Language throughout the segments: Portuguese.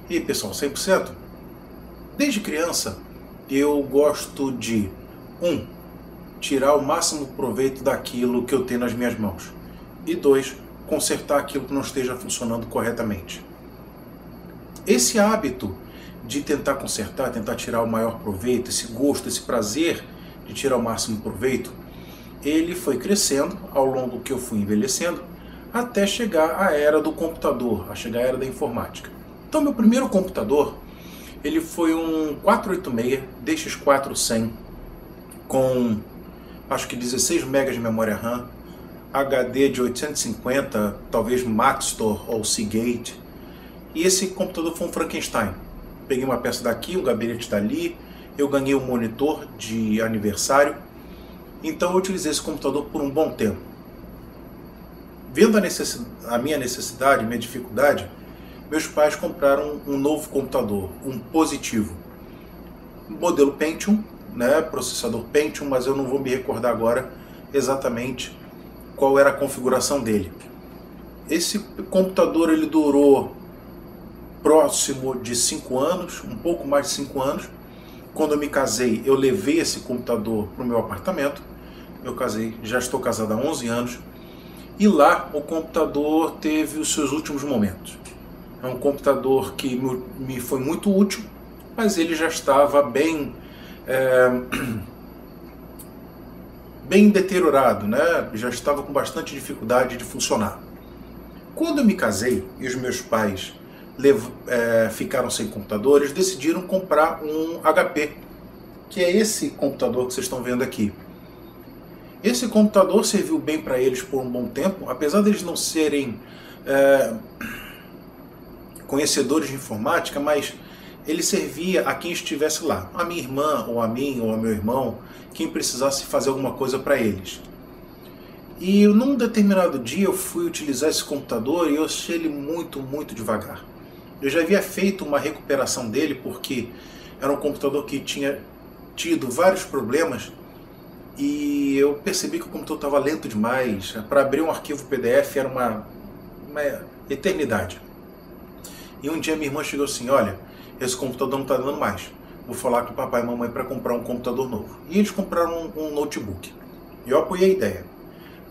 E aí, pessoal, 100%? Desde criança eu gosto de tirar o máximo proveito daquilo que eu tenho nas minhas mãos. E 2, consertar aquilo que não esteja funcionando corretamente. Esse hábito de tentar consertar, tentar tirar o maior proveito, esse gosto, esse prazer de tirar o máximo proveito, ele foi crescendo ao longo que eu fui envelhecendo, até chegar à era do computador, a chegar à era da informática. Então, meu primeiro computador, ele foi um 486 DX4 com acho que 16 MB de memória RAM, HD de 850, talvez Maxtor ou Seagate. E esse computador foi um Frankenstein. Peguei uma peça daqui, um gabinete dali, eu ganhei um monitor de aniversário. Então eu utilizei esse computador por um bom tempo. Vendo a minha necessidade, minha dificuldade, meus pais compraram um novo computador, um Positivo. Modelo Pentium, né, processador Pentium, mas eu não vou me recordar agora exatamente qual era a configuração dele. Esse computador ele durou próximo de 5 anos, um pouco mais de 5 anos. Quando eu me casei, eu levei esse computador para o meu apartamento. Eu casei, já estou casado há 11 anos. E lá o computador teve os seus últimos momentos. É um computador que me foi muito útil, mas ele já estava bem deteriorado, né? Já estava com bastante dificuldade de funcionar. Quando eu me casei e os meus pais ficaram sem computador, eles decidiram comprar um HP, que é esse computador que vocês estão vendo aqui. Esse computador serviu bem para eles por um bom tempo, apesar de eles não serem conhecedores de informática, mas ele servia a quem estivesse lá, a minha irmã, ou a mim, ou ao meu irmão, quem precisasse fazer alguma coisa para eles. E num determinado dia eu fui utilizar esse computador e eu achei ele muito devagar. Eu já havia feito uma recuperação dele porque era um computador que tinha tido vários problemas e eu percebi que o computador estava lento demais. Para abrir um arquivo PDF era uma eternidade. E um dia minha irmã chegou assim: olha, esse computador não está dando mais. Vou falar com o papai e mamãe para comprar um computador novo. E eles compraram um notebook. E eu apoiei a ideia.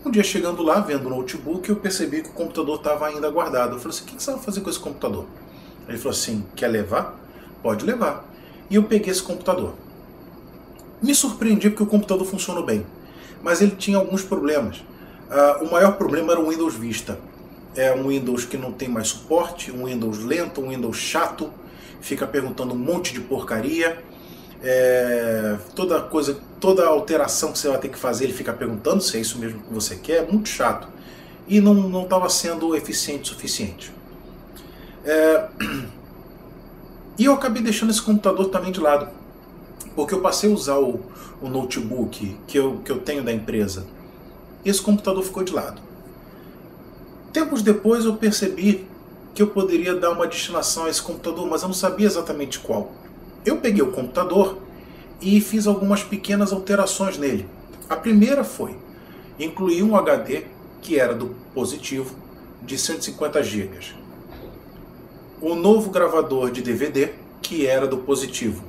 Um dia chegando lá, vendo o notebook, eu percebi que o computador estava ainda guardado. Eu falei assim: o que você vai fazer com esse computador? Ele falou assim: quer levar? Pode levar. E eu peguei esse computador. Me surpreendi porque o computador funcionou bem, mas ele tinha alguns problemas. O maior problema era o Windows Vista. É um Windows que não tem mais suporte, um Windows lento, um Windows chato, fica perguntando um monte de porcaria. Toda alteração que você vai ter que fazer, ele fica perguntando se é isso mesmo que você quer, é muito chato. E não estava sendo eficiente o suficiente. E eu acabei deixando esse computador também de lado, porque eu passei a usar o notebook que eu tenho da empresa, e esse computador ficou de lado. Tempos depois eu percebi que eu poderia dar uma destinação a esse computador, mas eu não sabia exatamente qual. Eu peguei o computador e fiz algumas pequenas alterações nele. A primeira foi incluir um HD que era do Positivo de 150 GB. Um novo gravador de DVD que era do Positivo.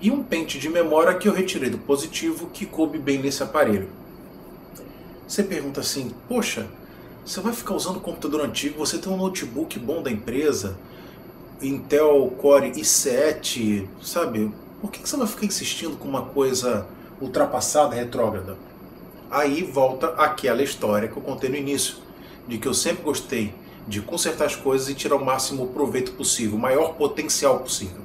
E um pente de memória que eu retirei do Positivo que coube bem nesse aparelho. Você pergunta assim: poxa, você vai ficar usando computador antigo, você tem um notebook bom da empresa, Intel Core i7, sabe? Por que você vai ficar insistindo com uma coisa ultrapassada, retrógrada? Aí volta aquela história que eu contei no início, de que eu sempre gostei de consertar as coisas e tirar o máximo proveito possível, o maior potencial possível.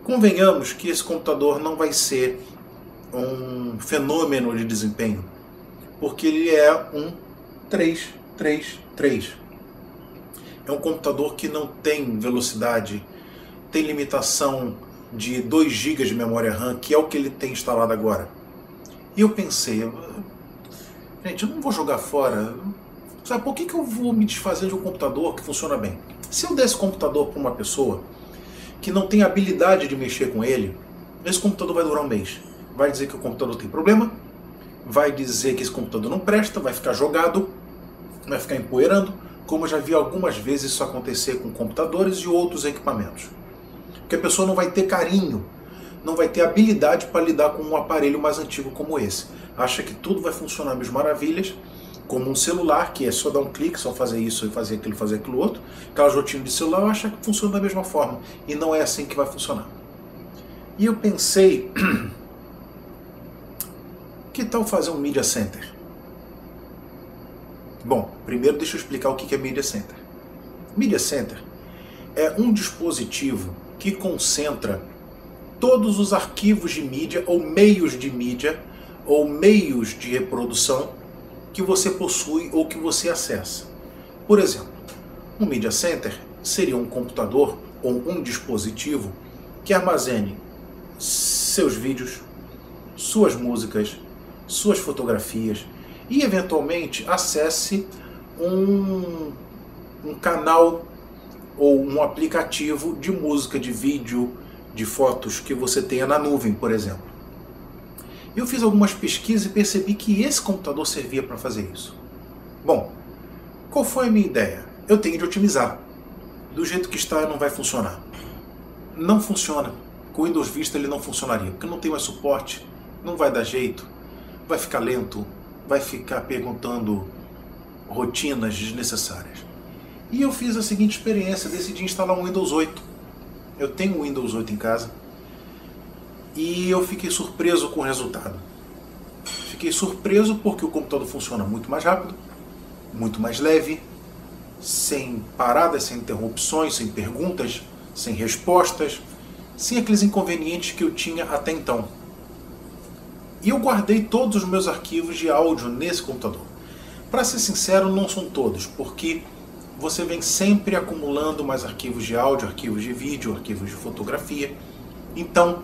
Convenhamos que esse computador não vai ser um fenômeno de desempenho, porque ele é um 333. É um computador que não tem velocidade, tem limitação de 2 GB de memória RAM, que é o que ele tem instalado agora. E eu pensei: gente, eu não vou jogar fora. Sabe, por que eu vou me desfazer de um computador que funciona bem? Se eu der esse computador para uma pessoa que não tem habilidade de mexer com ele, esse computador vai durar um mês. Vai dizer que o computador tem problema, vai dizer que esse computador não presta, vai ficar jogado, vai ficar empoeirando, como eu já vi algumas vezes isso acontecer com computadores e outros equipamentos. Porque a pessoa não vai ter carinho, não vai ter habilidade para lidar com um aparelho mais antigo como esse. Acha que tudo vai funcionar mil maravilhas, como um celular, que é só dar um clique, só fazer isso e fazer aquilo outro. Aquela rotina de celular, acha que funciona da mesma forma. E não é assim que vai funcionar. E eu pensei, que tal fazer um Media Center? Bom, primeiro deixa eu explicar o que é Media Center. Media Center é um dispositivo que concentra todos os arquivos de mídia ou meios de mídia ou meios de reprodução que você possui ou que você acessa. Por exemplo, um Media Center seria um computador ou um dispositivo que armazene seus vídeos, suas músicas, suas fotografias e eventualmente acesse um canal ou um aplicativo de música, de vídeo, de fotos que você tenha na nuvem, por exemplo. Eu fiz algumas pesquisas e percebi que esse computador servia para fazer isso. Bom, qual foi a minha ideia? Eu tenho de otimizar. Do jeito que está, não vai funcionar. Não funciona. Com o Windows Vista ele não funcionaria, porque não tem mais suporte, não vai dar jeito, vai ficar lento, vai ficar perguntando rotinas desnecessárias. E eu fiz a seguinte experiência, decidi instalar um Windows 8. Eu tenho um Windows 8 em casa e eu fiquei surpreso com o resultado. Fiquei surpreso porque o computador funciona muito mais rápido, muito mais leve, sem paradas, sem interrupções, sem perguntas, sem respostas, sem aqueles inconvenientes que eu tinha até então. E eu guardei todos os meus arquivos de áudio nesse computador. Para ser sincero, não são todos, porque você vem sempre acumulando mais arquivos de áudio, arquivos de vídeo, arquivos de fotografia. Então,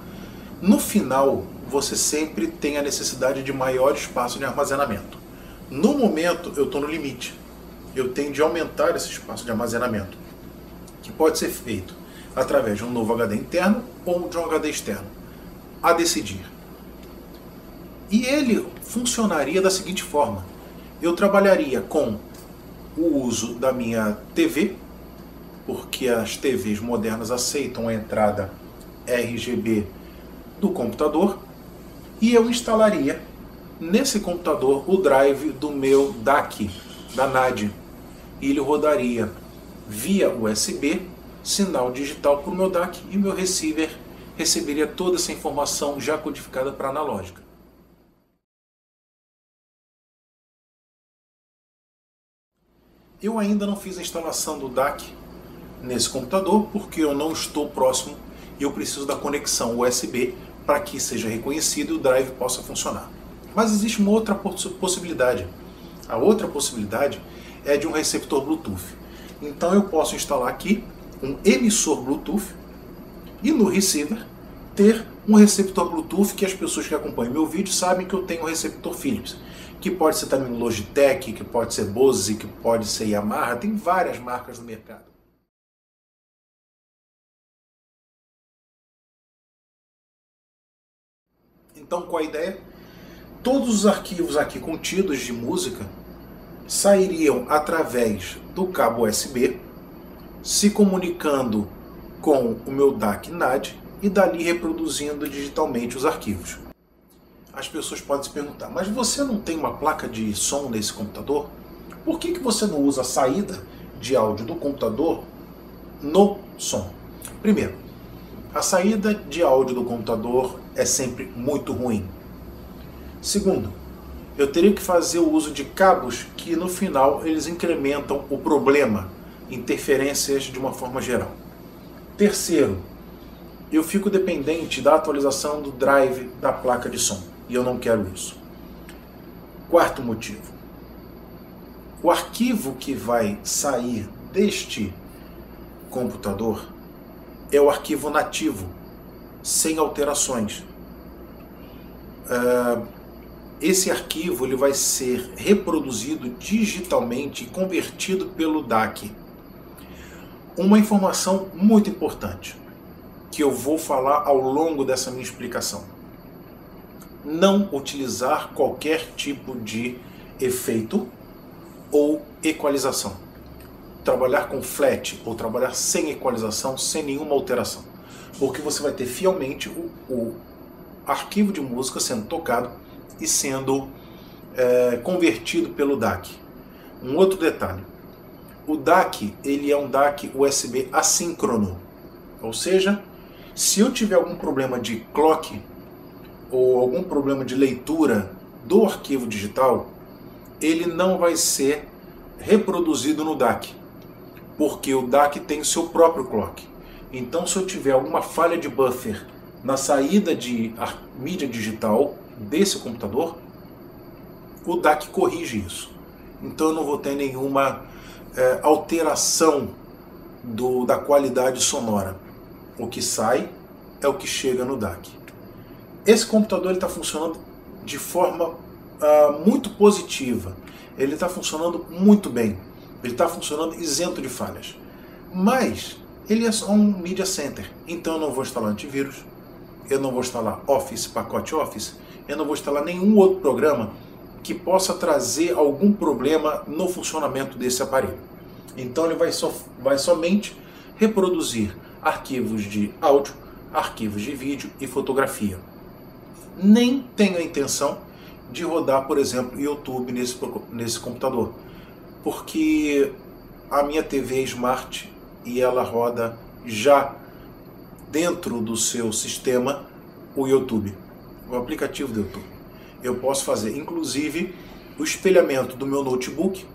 no final, você sempre tem a necessidade de maior espaço de armazenamento. No momento, eu estou no limite. Eu tenho de aumentar esse espaço de armazenamento, que pode ser feito através de um novo HD interno ou de um HD externo, a decidir. E ele funcionaria da seguinte forma: eu trabalharia com o uso da minha TV, porque as TVs modernas aceitam a entrada RGB do computador, e eu instalaria nesse computador o drive do meu DAC, da NAD, e ele rodaria via USB, sinal digital para o meu DAC, e meu receiver receberia toda essa informação já codificada para analógica. Eu ainda não fiz a instalação do DAC nesse computador porque eu não estou próximo e eu preciso da conexão USB para que seja reconhecido e o drive possa funcionar. Mas existe uma outra possibilidade. A outra possibilidade é de um receptor Bluetooth. Então eu posso instalar aqui um emissor Bluetooth e no receiver ter um receptor Bluetooth, que as pessoas que acompanham meu vídeo sabem que eu tenho um receptor Philips, que pode ser também Logitech, que pode ser Bose, que pode ser Yamaha, tem várias marcas no mercado. Então, qual a ideia? Todos os arquivos aqui contidos de música sairiam através do cabo USB, se comunicando com o meu DAC NAD e dali reproduzindo digitalmente os arquivos. As pessoas podem se perguntar, mas você não tem uma placa de som nesse computador? Por que você não usa a saída de áudio do computador no som? Primeiro, a saída de áudio do computador é sempre muito ruim. Segundo, eu teria que fazer o uso de cabos que no final eles incrementam o problema, interferências de uma forma geral. Terceiro, eu fico dependente da atualização do drive da placa de som. E eu não quero isso. Quarto motivo. O arquivo que vai sair deste computador é o arquivo nativo, sem alterações. Esse arquivo ele vai ser reproduzido digitalmente e convertido pelo DAC. Uma informação muito importante, que eu vou falar ao longo dessa minha explicação. Não utilizar qualquer tipo de efeito ou equalização. trabalhar com flat ou trabalhar sem equalização, sem nenhuma alteração, porque você vai ter fielmente o arquivo de música sendo tocado e sendo convertido pelo DAC. Um outro detalhe, o DAC ele é um DAC USB assíncrono, ou seja, se eu tiver algum problema de clock ou algum problema de leitura do arquivo digital, ele não vai ser reproduzido no DAC, porque o DAC tem o seu próprio clock. Então, se eu tiver alguma falha de buffer na saída de mídia digital desse computador, o DAC corrige isso. Então eu não vou ter nenhuma alteração da qualidade sonora. O que sai é o que chega no DAC. Esse computador está funcionando de forma muito positiva. Ele está funcionando muito bem. Ele está funcionando isento de falhas. Mas ele é só um Media Center. Então eu não vou instalar antivírus, eu não vou instalar Office, pacote Office, eu não vou instalar nenhum outro programa que possa trazer algum problema no funcionamento desse aparelho. Então ele vai somente reproduzir arquivos de áudio, arquivos de vídeo e fotografia. Nem tenho a intenção de rodar, por exemplo, YouTube nesse computador, porque a minha TV é Smart e ela roda já dentro do seu sistema o YouTube, o aplicativo do YouTube. Eu posso fazer, inclusive, o espelhamento do meu notebook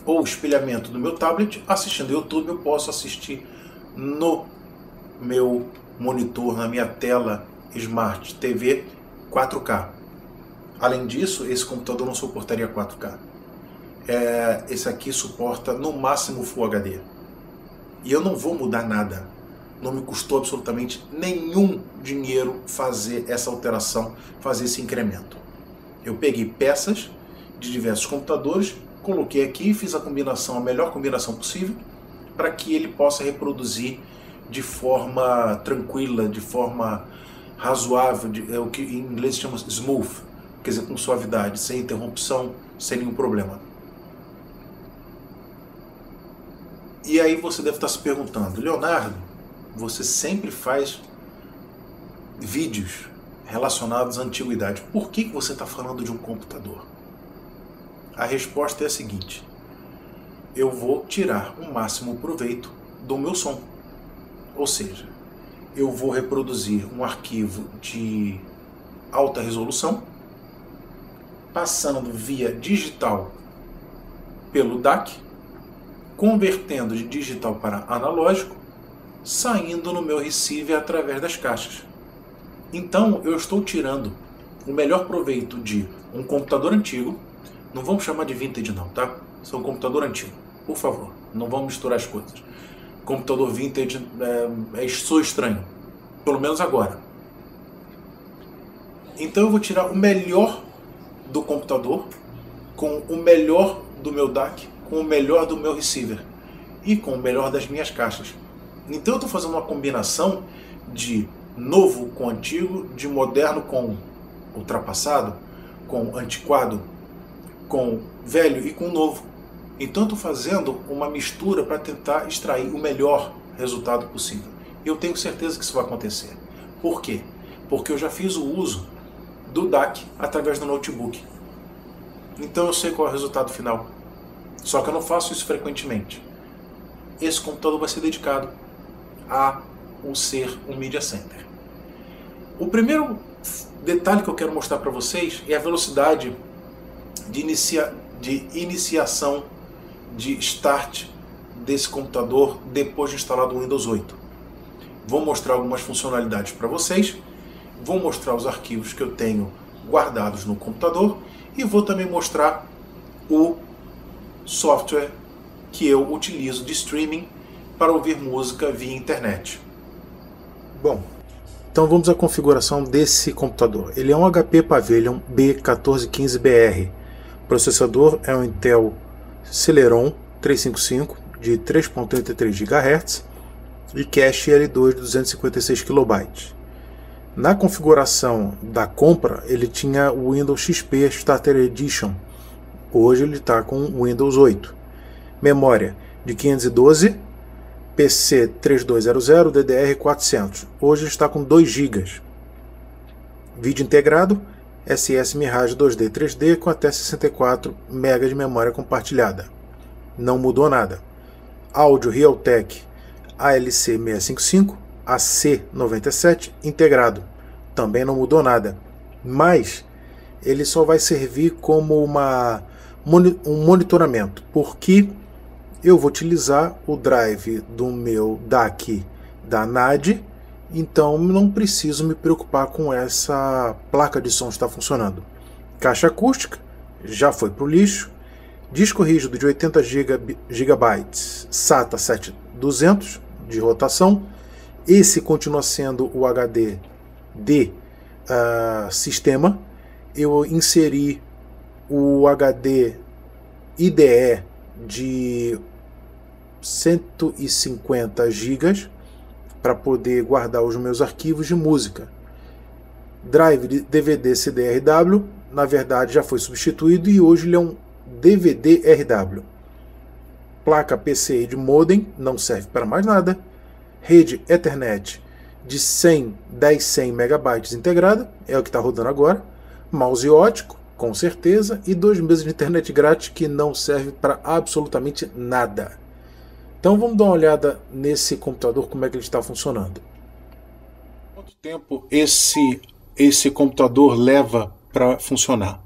ou o espelhamento do meu tablet. Assistindo YouTube, eu posso assistir no meu monitor, na minha tela Smart TV 4K. Além disso, esse computador não suportaria 4K. Esse aqui suporta no máximo Full HD. E eu não vou mudar nada. Não me custou absolutamente nenhum dinheiro fazer essa alteração, fazer esse incremento. Eu peguei peças de diversos computadores, coloquei aqui e fiz a combinação, a melhor combinação possível, para que ele possa reproduzir de forma tranquila, de forma razoável, o que em inglês se chama smooth, quer dizer, com suavidade, sem interrupção, sem nenhum problema. E aí você deve estar se perguntando, Leonardo, você sempre faz vídeos relacionados à antiguidade. Por que você está falando de um computador? A resposta é a seguinte: eu vou tirar o máximo proveito do meu som. Ou seja, eu vou reproduzir um arquivo de alta resolução, passando via digital pelo DAC, convertendo de digital para analógico, saindo no meu receiver através das caixas. Então eu estou tirando o melhor proveito de um computador antigo. Não vamos chamar de vintage não, tá? Isso é um computador antigo, por favor, não vamos misturar as coisas. Computador vintage sou estranho, pelo menos agora. Então eu vou tirar o melhor do computador com o melhor do meu DAC, com o melhor do meu receiver e com o melhor das minhas caixas. Então eu estou fazendo uma combinação de novo com antigo, de moderno com ultrapassado, com antiquado, com velho e com novo. Então eu estou fazendo uma mistura para tentar extrair o melhor resultado possível. E eu tenho certeza que isso vai acontecer. Por quê? Porque eu já fiz o uso do DAC através do notebook. Então eu sei qual é o resultado final. Só que eu não faço isso frequentemente. Esse computador vai ser dedicado a ser um Media Center. O primeiro detalhe que eu quero mostrar para vocês é a velocidade de iniciação de start desse computador depois de instalado o Windows 8. Vou mostrar algumas funcionalidades para vocês, vou mostrar os arquivos que eu tenho guardados no computador e vou também mostrar o software que eu utilizo de streaming para ouvir música via internet. Bom, então vamos à configuração desse computador. Ele é um HP Pavilion B1415BR. O processador é um Intel Celeron 355 de 3.83 GHz e cache L2 de 256 KB. Na configuração da compra, ele tinha o Windows XP Starter Edition. Hoje ele está com o Windows 8. Memória de 512, PC 3200, DDR400. Hoje está com 2 GB. Vídeo integrado, SS Mirage 2D 3D com até 64 MB de memória compartilhada. Não mudou nada. Áudio Realtek ALC655, AC97 integrado. Também não mudou nada. Mas ele só vai servir como um monitoramento, porque eu vou utilizar o drive do meu DAC da NAD, então não preciso me preocupar com essa placa de som estar funcionando. Caixa acústica já foi para o lixo. Disco rígido de 80 GB SATA 7200 de rotação. Esse continua sendo o HD de sistema. Eu inseri o HD IDE de 150 GB para poder guardar os meus arquivos de música. Drive de DVD CD-RW, na verdade já foi substituído e hoje ele é um DVD-RW. Placa PCI de modem, não serve para mais nada. Rede Ethernet de 100 MB integrada, é o que está rodando agora. Mouse ótico, com certeza, e 2 meses de internet grátis que não serve para absolutamente nada. Então vamos dar uma olhada nesse computador, como é que ele está funcionando. Quanto tempo esse computador leva para funcionar?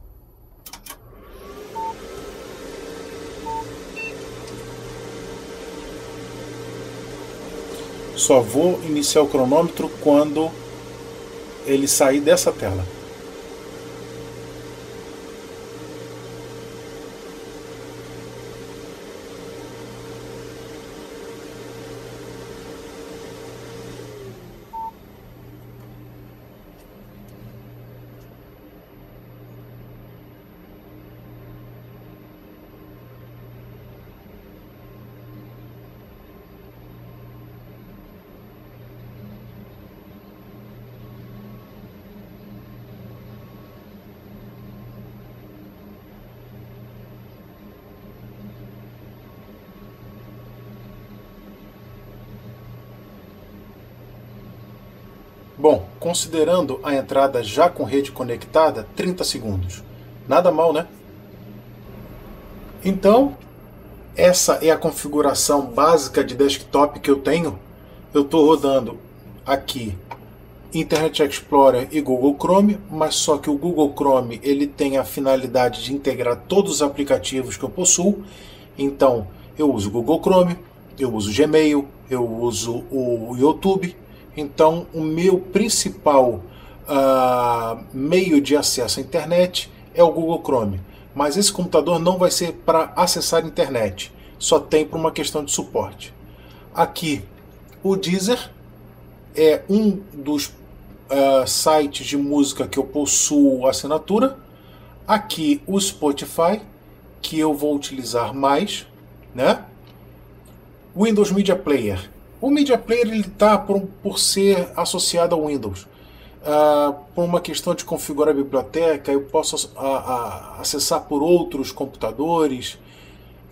Só vou iniciar o cronômetro quando ele sair dessa tela. Bom, considerando a entrada já com rede conectada, 30 segundos. Nada mal, né? Então, essa é a configuração básica de desktop que eu tenho. Eu estou rodando aqui Internet Explorer e Google Chrome, mas só que o Google Chrome ele tem a finalidade de integrar todos os aplicativos que eu possuo. Então, eu uso o Google Chrome, eu uso o Gmail, eu uso o YouTube. Então, o meu principal meio de acesso à internet é o Google Chrome. Mas esse computador não vai ser para acessar a internet, só tem para uma questão de suporte. Aqui, o Deezer é um dos sites de música que eu possuo assinatura. Aqui, o Spotify, que eu vou utilizar mais, né? Windows Media Player. O Media Player está por ser associado ao Windows. Por uma questão de configurar a biblioteca, eu posso acessar por outros computadores.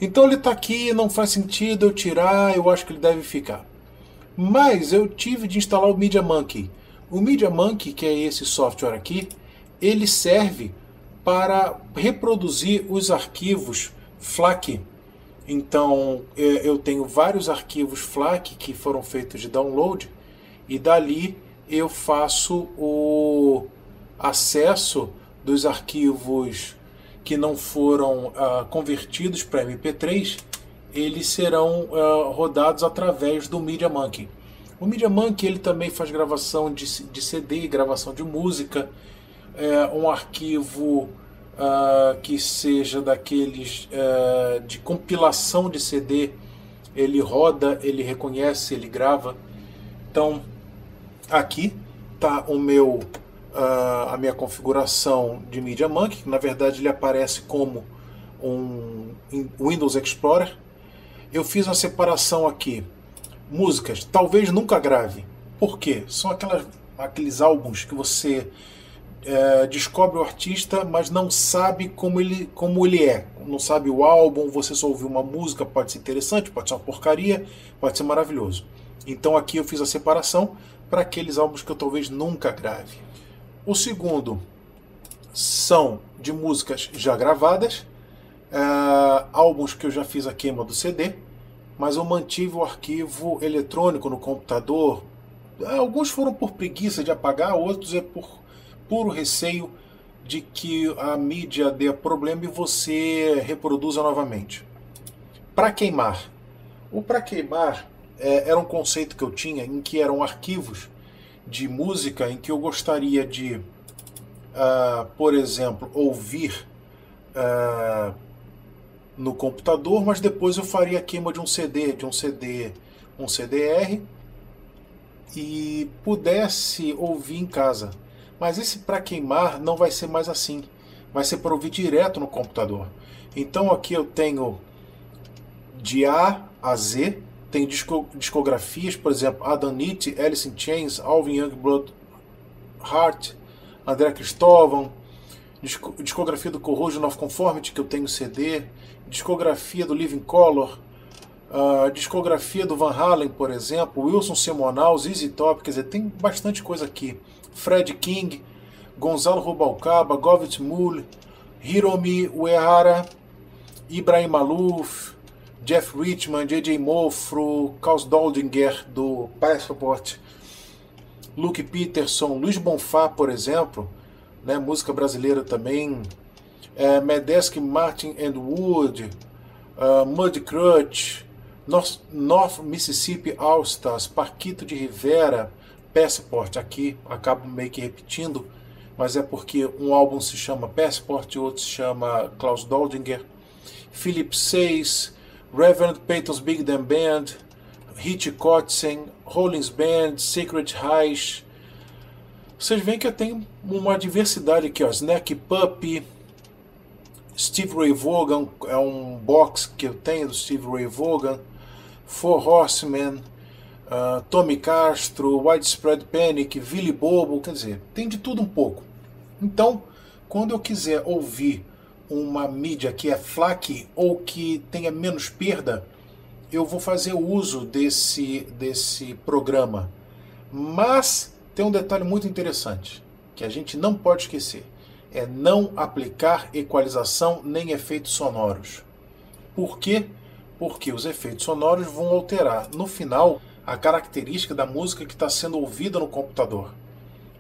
Então ele está aqui, não faz sentido eu tirar, eu acho que ele deve ficar. Mas eu tive de instalar o MediaMonkey. O MediaMonkey, que é esse software aqui, ele serve para reproduzir os arquivos FLAC. Então, eu tenho vários arquivos FLAC que foram feitos de download e dali eu faço o acesso dos arquivos que não foram convertidos para MP3, eles serão rodados através do MediaMonkey. O MediaMonkey ele também faz gravação de CD, gravação de música, um arquivo que seja daqueles de compilação de CD, ele roda, ele reconhece, ele grava. Então aqui está a minha configuração de MediaMonkey, que na verdade ele aparece como um Windows Explorer. Eu fiz uma separação aqui, músicas, talvez nunca grave. Por quê? São aqueles álbuns que você descobre o artista, mas não sabe como ele é. Não sabe o álbum, você só ouviu uma música, pode ser interessante, pode ser uma porcaria, pode ser maravilhoso. Então aqui eu fiz a separação para aqueles álbuns que eu talvez nunca grave. O segundo são de músicas já gravadas, álbuns que eu já fiz a queima do CD, mas eu mantive o arquivo eletrônico no computador. Alguns foram por preguiça de apagar, outros é por puro receio de que a mídia dê problema e você reproduza novamente. Para queimar. O para queimar era um conceito que eu tinha em que eram arquivos de música em que eu gostaria de, por exemplo, ouvir no computador, mas depois eu faria a queima de um CD, um CDR, e pudesse ouvir em casa. Mas esse para queimar não vai ser mais assim. Vai ser para ouvir direto no computador. Então aqui eu tenho de A a Z, tem discografias, por exemplo, Adam Nitti, Alice in Chains, Alvin Youngblood, Heart, André Cristóvão, discografia do Corrosion of Conformity, que eu tenho CD, discografia do Living Colour, discografia do Van Halen, por exemplo, Wilson Simonal, ZZ Top, quer dizer, tem bastante coisa aqui. Fred King, Gonzalo Rubalcaba, Govit Mule, Hiromi Uehara, Ibrahim Malouf, Jeff Richman, J.J. Mofro, Klaus Doldinger do Passport, Luke Peterson, Luiz Bonfá, por exemplo, né, música brasileira também, Medeski, Martin and Wood, Mudcrutch, North Mississippi All Stars, Paquito de Rivera, Passport. Aqui acabo meio que repetindo, mas é porque um álbum se chama Passport e outro se chama Klaus Doldinger. Philip Seyss, Reverend Peyton's Big Damn Band, Hit Kotzen, Rollins Band, Sacred Reich. Vocês veem que eu tenho uma diversidade aqui, ó. Snack Puppy, Steve Ray Vaughan, é um box que eu tenho do Steve Ray Vaughan, Four Horsemen, Tommy Castro, Widespread Panic, Billy Bobo, quer dizer, tem de tudo um pouco. Então, quando eu quiser ouvir uma mídia que é FLAC ou que tenha menos perda, eu vou fazer uso desse programa. Mas tem um detalhe muito interessante, que a gente não pode esquecer, é não aplicar equalização nem efeitos sonoros. Por quê? Porque os efeitos sonoros vão alterar, no final, a característica da música que está sendo ouvida no computador.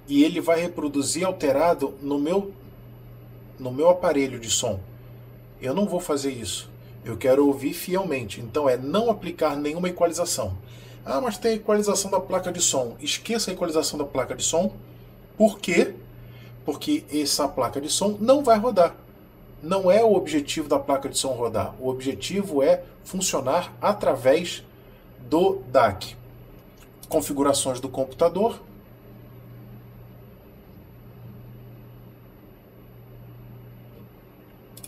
E ele vai reproduzir alterado no meu aparelho de som. Eu não vou fazer isso. Eu quero ouvir fielmente. Então é não aplicar nenhuma equalização. Ah, mas tem a equalização da placa de som. Esqueça a equalização da placa de som. Por quê? Porque essa placa de som não vai rodar. Não é o objetivo da placa de som rodar. O objetivo é funcionar através do DAC. Configurações do computador.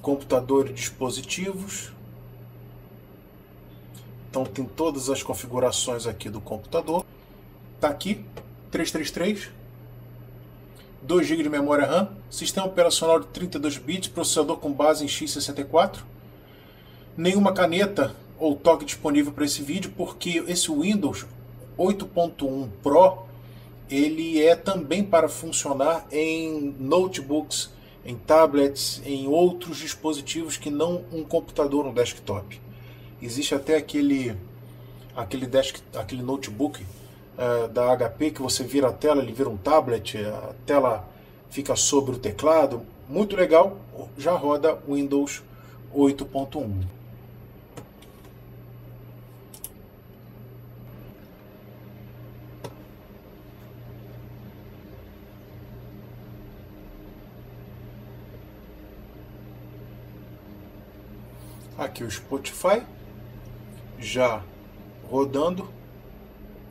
Computador e dispositivos. Então tem todas as configurações aqui do computador. Está aqui, 333, 2 GB de memória RAM, sistema operacional de 32 bits, processador com base em x64. Nenhuma caneta ou toque disponível para esse vídeo, porque esse Windows 8.1 Pro ele é também para funcionar em notebooks, em tablets, em outros dispositivos que não um computador, um desktop. Existe até aquele notebook da HP que você vira a tela, ele vira um tablet, a tela fica sobre o teclado. Muito legal, já roda Windows 8.1. Aqui o Spotify já rodando,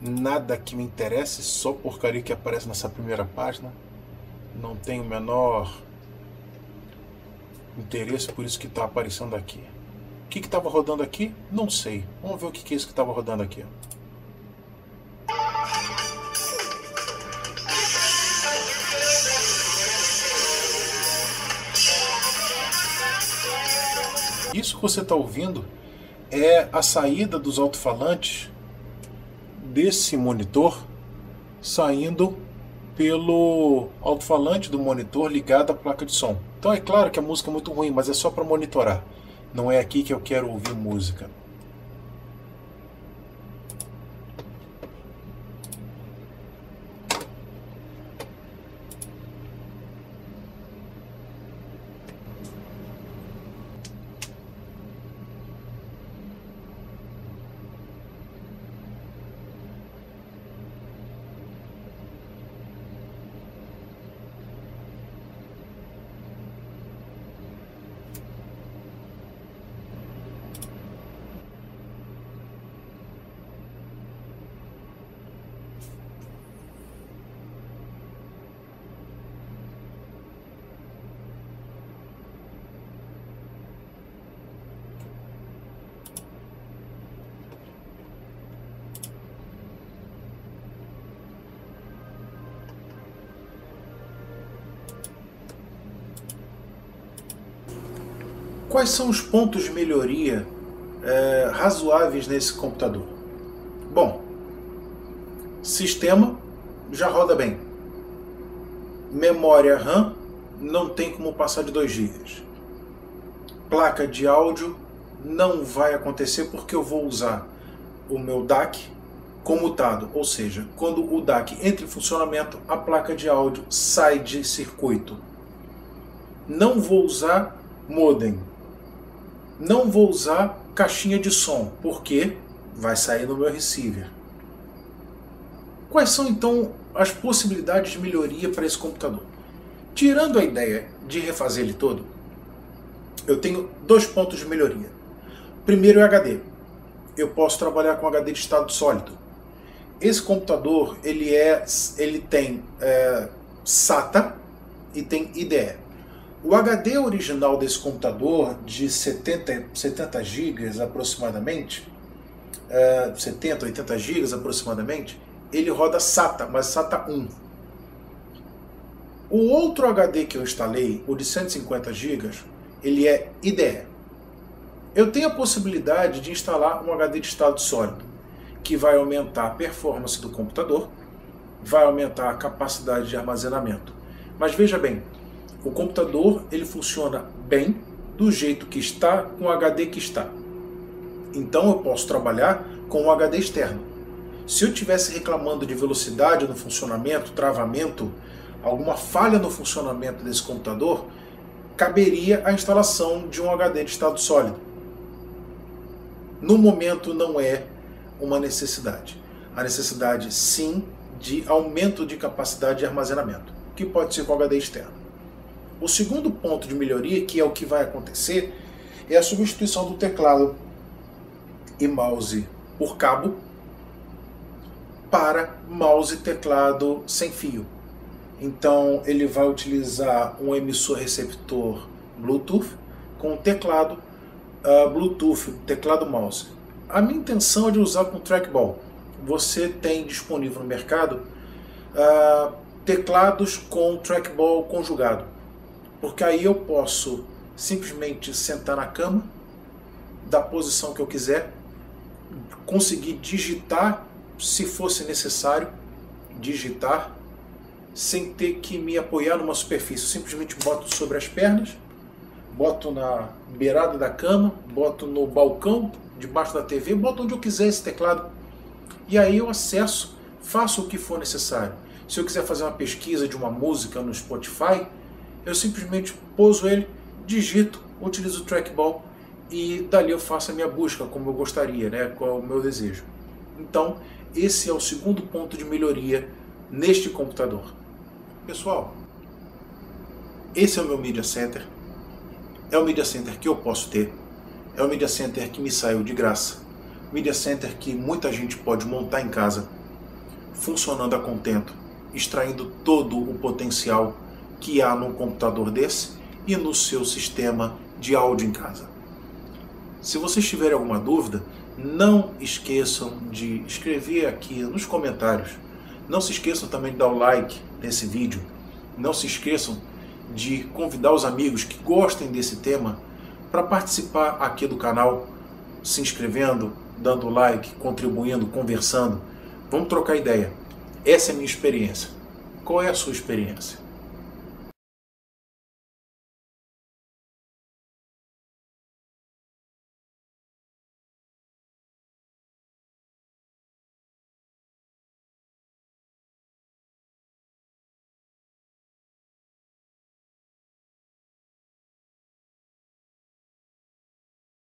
nada que me interesse, só porcaria que aparece nessa primeira página, não tenho o menor interesse, por isso que está aparecendo aqui. O que estava rodando aqui? Não sei, vamos ver o que é isso que estava rodando aqui. Isso que você está ouvindo é a saída dos alto-falantes desse monitor saindo pelo alto-falante do monitor ligado à placa de som. Então é claro que a música é muito ruim, mas é só para monitorar. Não é aqui que eu quero ouvir música. Quais são os pontos de melhoria razoáveis nesse computador? Bom, sistema já roda bem. Memória RAM não tem como passar de 2 GB. Placa de áudio não vai acontecer porque eu vou usar o meu DAC comutado, ou seja, quando o DAC entra em funcionamento, a placa de áudio sai de circuito. Não vou usar modem. Não vou usar caixinha de som, porque vai sair no meu receiver. Quais são então as possibilidades de melhoria para esse computador? Tirando a ideia de refazer ele todo, eu tenho 2 pontos de melhoria. Primeiro é HD. Eu posso trabalhar com HD de estado sólido. Esse computador ele tem SATA e tem IDE. O HD original desse computador, de 70 GB aproximadamente, 70, 80 GB aproximadamente, ele roda SATA, mas SATA 1. O outro HD que eu instalei, o de 150 GB, ele é IDE. Eu tenho a possibilidade de instalar um HD de estado sólido, que vai aumentar a performance do computador, vai aumentar a capacidade de armazenamento. Mas veja bem, o computador ele funciona bem do jeito que está, com o HD que está. Então eu posso trabalhar com um HD externo. Se eu estivesse reclamando de velocidade no funcionamento, travamento, alguma falha no funcionamento desse computador, caberia a instalação de um HD de estado sólido. No momento não é uma necessidade. A necessidade sim de aumento de capacidade de armazenamento, que pode ser com HD externo. O segundo ponto de melhoria, que é o que vai acontecer, é a substituição do teclado e mouse por cabo para mouse e teclado sem fio. Então ele vai utilizar um emissor receptor Bluetooth com teclado Bluetooth, teclado mouse. A minha intenção é de usar com trackball. Você tem disponível no mercado teclados com trackball conjugado. Porque aí eu posso simplesmente sentar na cama, da posição que eu quiser, conseguir digitar, se fosse necessário, digitar, sem ter que me apoiar numa superfície. Eu simplesmente boto sobre as pernas, boto na beirada da cama, boto no balcão, debaixo da TV, boto onde eu quiser esse teclado. E aí eu acesso, faço o que for necessário. Se eu quiser fazer uma pesquisa de uma música no Spotify, eu simplesmente pouso ele, digito, utilizo o trackball e dali eu faço a minha busca como eu gostaria, né? Qual é o meu desejo. Então, esse é o segundo ponto de melhoria neste computador. Pessoal, esse é o meu Media Center. É o Media Center que eu posso ter. É o Media Center que me saiu de graça. Media Center que muita gente pode montar em casa, funcionando a contento, extraindo todo o potencial que há num computador desse e no seu sistema de áudio em casa. Se vocês tiverem alguma dúvida, não esqueçam de escrever aqui nos comentários. Não se esqueçam também de dar o like nesse vídeo. Não se esqueçam de convidar os amigos que gostem desse tema para participar aqui do canal, se inscrevendo, dando like, contribuindo, conversando. Vamos trocar ideia. Essa é a minha experiência. Qual é a sua experiência?